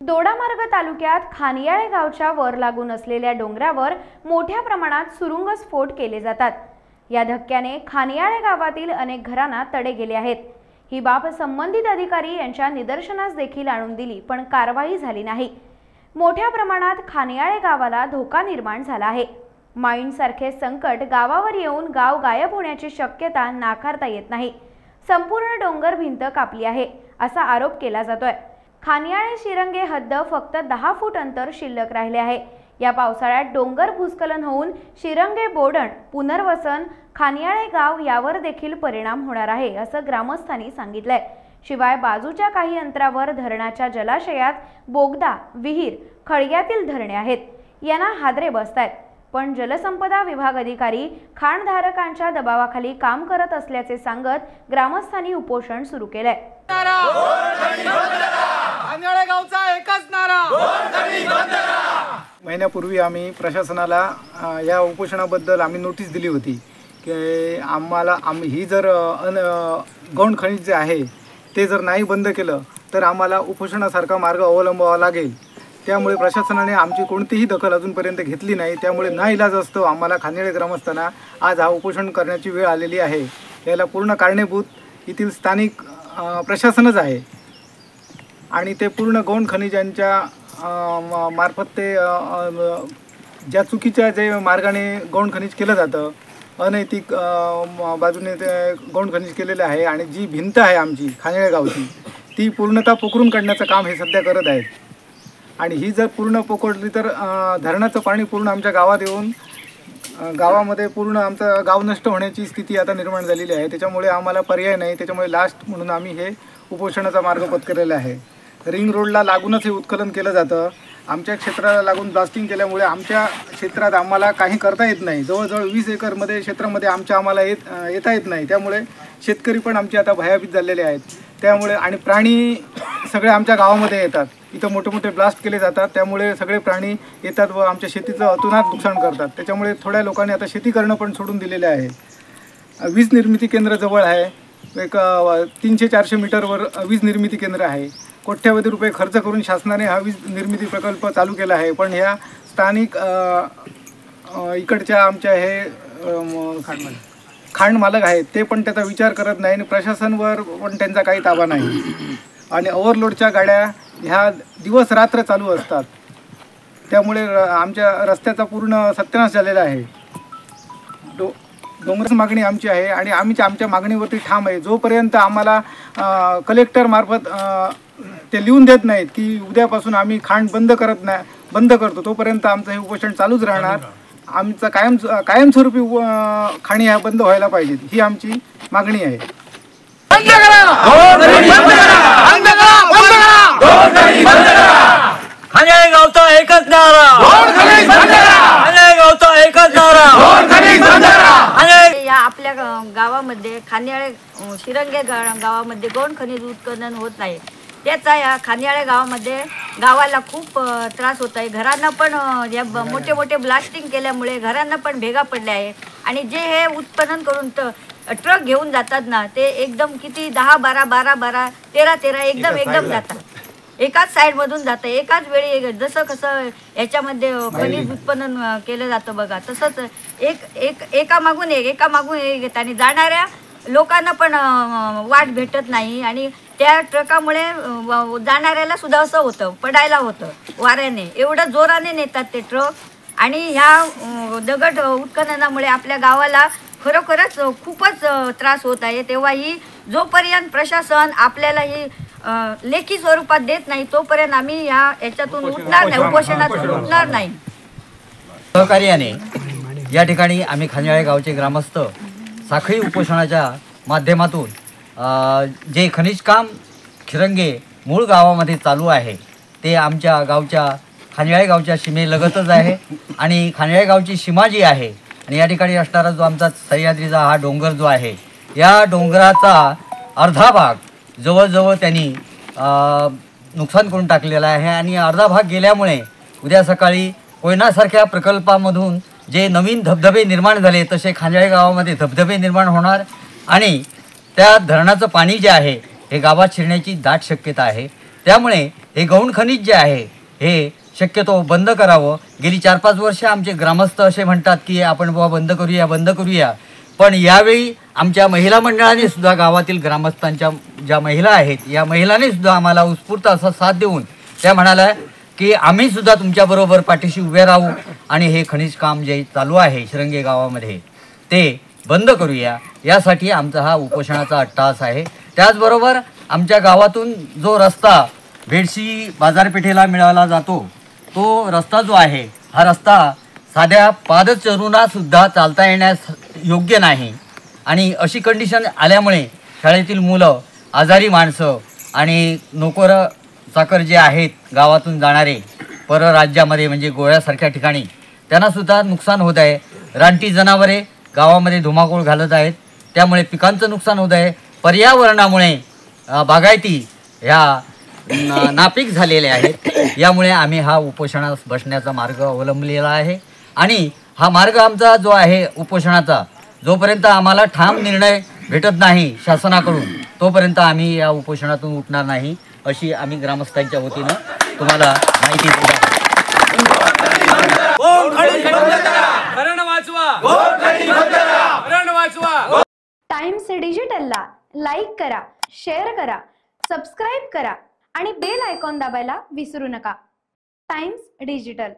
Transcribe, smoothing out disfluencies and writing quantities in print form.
दोडामार्ग तालुक्यात खानियाळे गावच्या वर लागून असलेल्या डोंगरावर मोठ्या प्रमाणात सुरुंग स्फोट केले जातात। या धक्क्याने खानियाळे गावातील अनेक घरांना तडे गेले आहेत। ही बाब संबंधित अधिकारी यांच्या निदर्शनास देखील आणून दिली, पण कारवाई झाली नाही। मोठ्या प्रमाणात खानियाळे गावाला धोका निर्माण झाला आहे। माईंसारखे संकट गावावर येऊन गाव गायब होण्याची शक्यता नाकारता येत नाही। संपूर्ण डोंगर भिंत कापली आहे असा आरोप केला जातोय। खानियाळे शिरंगे हद्द फक्त 10 फूट अंतर शिल्लक राहिले आहे। या पावसाळ्यात डोंगर भूस्खलन होऊन शिरंगे बोडण पुनर्वसन खानियाळे गाव यावर देखील परिणाम होणार आहे असं ग्रामस्थांनी सांगितलंय। शिवाय बाजूच्या काही अंतरावर धरणाच्या जलाशयात बोगदा, विहीर, खळग्यातील धरणे आहेत, यांना हादरे बसतायत। पण जलसंपदा विभाग अधिकारी खाणधारकांच्या दबावाखाली काम करत असल्याचे सांगत ग्रामस्थांनी उपोषण सुरू केलंय। महिन्यापूर्वी आम्ही प्रशासनाला या उपोषणाबद्दल आम्ही नोटीस दिली होती की आम्हाला ही जर गौण खनिज जे आहे ते जर नाही बंद केलं तर आम्हाला उपोषणासारखा मार्ग अवलंबावा लागेल। त्यामुळे प्रशासनाने आमची कोणतीही दखल अजूनपर्यंत घेतली नाही। त्यामुळे नाईलाज असतो आम्हाला खानियाळे ग्रामस्थांना आज हा उपोषण करण्याची वेळ आलेली आहे। याला पूर्ण कारणीभूत येथील स्थानिक प्रशासनच आहे आणि ते पूर्ण गौण खनिजांच्या मार्फत ते ज्या चुकीच्या जे मार्गाने गौण खनिज केलं जातं, अनैतिक बाजूने ते गौण खनिज केलेलं आहे आणि जी भिंत आहे आमची खानियाळे गावची ती पूर्णतः पोखरून काढण्याचं काम हे सध्या करत आहेत। आणि ही जर पूर्ण पोखरली तर धरणाचं पाणी पूर्ण आमच्या गावात येऊन गावामध्ये पूर्ण आमचं गाव नष्ट होण्याची स्थिती आता निर्माण झालेली आहे। त्याच्यामुळे आम्हाला पर्याय नाही। त्याच्यामुळे लास्ट म्हणून आम्ही हे उपोषणाचा मार्ग पत्करलेला आहे। रिंग रोडला लागूनच हे उत्खनन केलं जातं। आमच्या क्षेत्राला लागून ब्लास्टिंग केल्यामुळे आमच्या क्षेत्रात आम्हाला काही करता येत नाही। जवळजवळ 20 एकरमध्ये क्षेत्रामध्ये आम्हाला येता येत नाही। त्यामुळे शेतकरी पण आमचे आता भयभीत झालेले आहेत। त्यामुळे आणि प्राणी सगळे आमच्या गावामध्ये येतात। इथं मोठे मोठे ब्लास्ट केले जातात, त्यामुळे सगळे प्राणी येतात व आमच्या शेतीचं अतोनात नुकसान करतात। त्याच्यामुळे थोड्या लोकांनी आता शेती करणं पण सोडून दिलेले आहे। वीज निर्मिती केंद्र जवळ आहे, एक 300-400 मीटरवर वीज निर्मिती केंद्र आहे। कोट्यावधी रुपये खर्च करून शासनाने हा वीज निर्मिती प्रकल्प चालू केला आहे, पण ह्या स्थानिक इकडच्या आमच्या हे खाण मालक आहेत ते पण त्याचा विचार करत नाही आणि प्रशासनावर पण त्यांचा काही ताबा नाही। आणि ओव्हरलोडच्या गाड्या ह्या दिवस रात्र चालू असतात, त्यामुळे आमच्या रस्त्याचा पूर्ण सत्यानाश झालेला आहे। डोंगराची मागणी आमची आहे आणि आम्ही आमच्या मागणीवरती ठाम आहे। जोपर्यंत आम्हाला कलेक्टर मार्फत ते लिहून देत नाहीत की उद्यापासून आम्ही खाण बंद करतो, तोपर्यंत आमचं हे उपोषण चालूच राहणार। आमचा कायमस्वरूपी खाणी ह्या बंद व्हायला पाहिजेत, ही आमची मागणी आहे। खानियाळे गावचा एकच नारा, खानियाळे गावचा एकच नारा। या आपल्या गावामध्ये खानियाळे शिरंगे गावामध्ये गौण खनिज उत्खनन होत नाही। त्याचा या खानियाळे गावाला खूप त्रास होत आहे। घरांना पण या मोठे मोठे ब्लास्टिंग केल्यामुळे घरांना पण भेगा पडल्या आहे आणि जे हे उत्खनन करून ट्रक घेऊन जातात ना, ते एकदम किती 10-12, 12-12, 13-13 एकदम जातात। एकाच साईडमधून जातं, एकाच वेळी जसं कसं याच्यामध्ये खनिज उत्खनन केलं जातं बघा, तसंच एका मागून एक येत आणि जाणाऱ्या लोकांना पण वाट भेटत नाही आणि त्या ट्रकामुळे जाणाऱ्याला सुद्धा असं होतं, पडायला होतं वाऱ्याने, एवढं जोराने नेतात ते ट्रक। आणि ह्या दगड उत्खननामुळे आपल्या गावाला खरोखरच खूपच त्रास होत आहे। तेव्हाही जोपर्यंत प्रशासन आपल्याला ही लेखी स्वरूपात देत नाही तोपर्यंत आम्ही याच्यातून उठणार नाही, उपोषणातून उठणार नाही। सहकार्याने या ठिकाणी आम्ही खानियाळे गावचे ग्रामस्थ साखळी उपोषणाच्या माध्यमातून जे खनिज काम शिरंगे मूळ गावामध्ये चालू आहे ते आमच्या गावच्या खानियाळे गावच्या सीमेलगतच आहे आणि खानियाळे गावची सीमा जी आहे आणि या ठिकाणी असणारा जो आमचा सह्याद्रीचा हा डोंगर जो आहे, या डोंगराचा अर्धा भाग जवळजवळ त्यांनी नुकसान करून टाकलेला आहे आणि अर्धा भाग गेल्यामुळे उद्या सकाळी कोयनासारख्या प्रकल्पामधून जे नवीन धबधबे निर्माण झाले तसे खानियाळे गावामध्ये धबधबे निर्माण होणार आणि त्या धरणाचं पाणी जे आहे हे गावात शिरण्याची दाट शक्यता आहे। त्यामुळे हे गौण खनिज जे आहे हे शक्यतो बंद करावं. गेली 4-5 वर्ष आमचे ग्रामस्थ असे म्हणतात की आपण बुवा बंद करूया. पण यावेळी आमच्या महिला मंडळाने सुद्धा गावातील ग्रामस्थांच्या ज्या महिला आहेत या महिलांनी सुद्धा आम्हाला उत्स्फूर्त असा साथ देऊन त्या म्हणाल्या की आम्ही सुद्धा तुमच्याबरोबर पाठीशी उभे राहू आणि हे खनिज काम जे चालू आहे शिरंगे गावामध्ये ते बंद करूया. यासाठी आमचा हा उपोषणाचा अट्टहास आहे. त्याचबरोबर आमच्या गावातून जो रस्ता बेडशी बाजारपेठेला मिळाला जातो तो रस्ता जो आहे हा रस्ता साध्या पादचाऱ्यांना सुद्धा चालता येण्यास योग्य नाही आणि अशी कंडिशन आल्यामुळे शाळेतील मुलं, आजारी माणसं आणि नोकर चाकर जे आहेत गावातून जाणारे परराज्यामध्ये म्हणजे गोव्यासारख्या ठिकाणी त्यांनासुद्धा नुकसान होत आहे. रानटी जनावरे गावामध्ये धुमाकूळ घालत आहेत, त्यामुळे पिकांचं नुकसान होत आहे. पर्यावरणामुळे बागायती ह्या नापीक झालेल्या आहेत. यामुळे आम्ही हा उपोषणास बसण्याचा मार्ग अवलंबलेला आहे आणि हा मार्ग आमचा जो आहे उपोषणाचा जोपर्यंत आम्हाला ठाम निर्णय भेटत नाही शासनाकडून तोपर्यंत आम्ही या उपोषणातून उठणार नाही अशी आम्ही ग्रामस्थांच्या वतीनं तुम्हाला माहिती देतो. टाइम्स डिजिटलला लाईक करा, शेअर करा, सबस्क्राईब करा आणि बेल आयकॉन दाबायला विसरू नका. Times digital.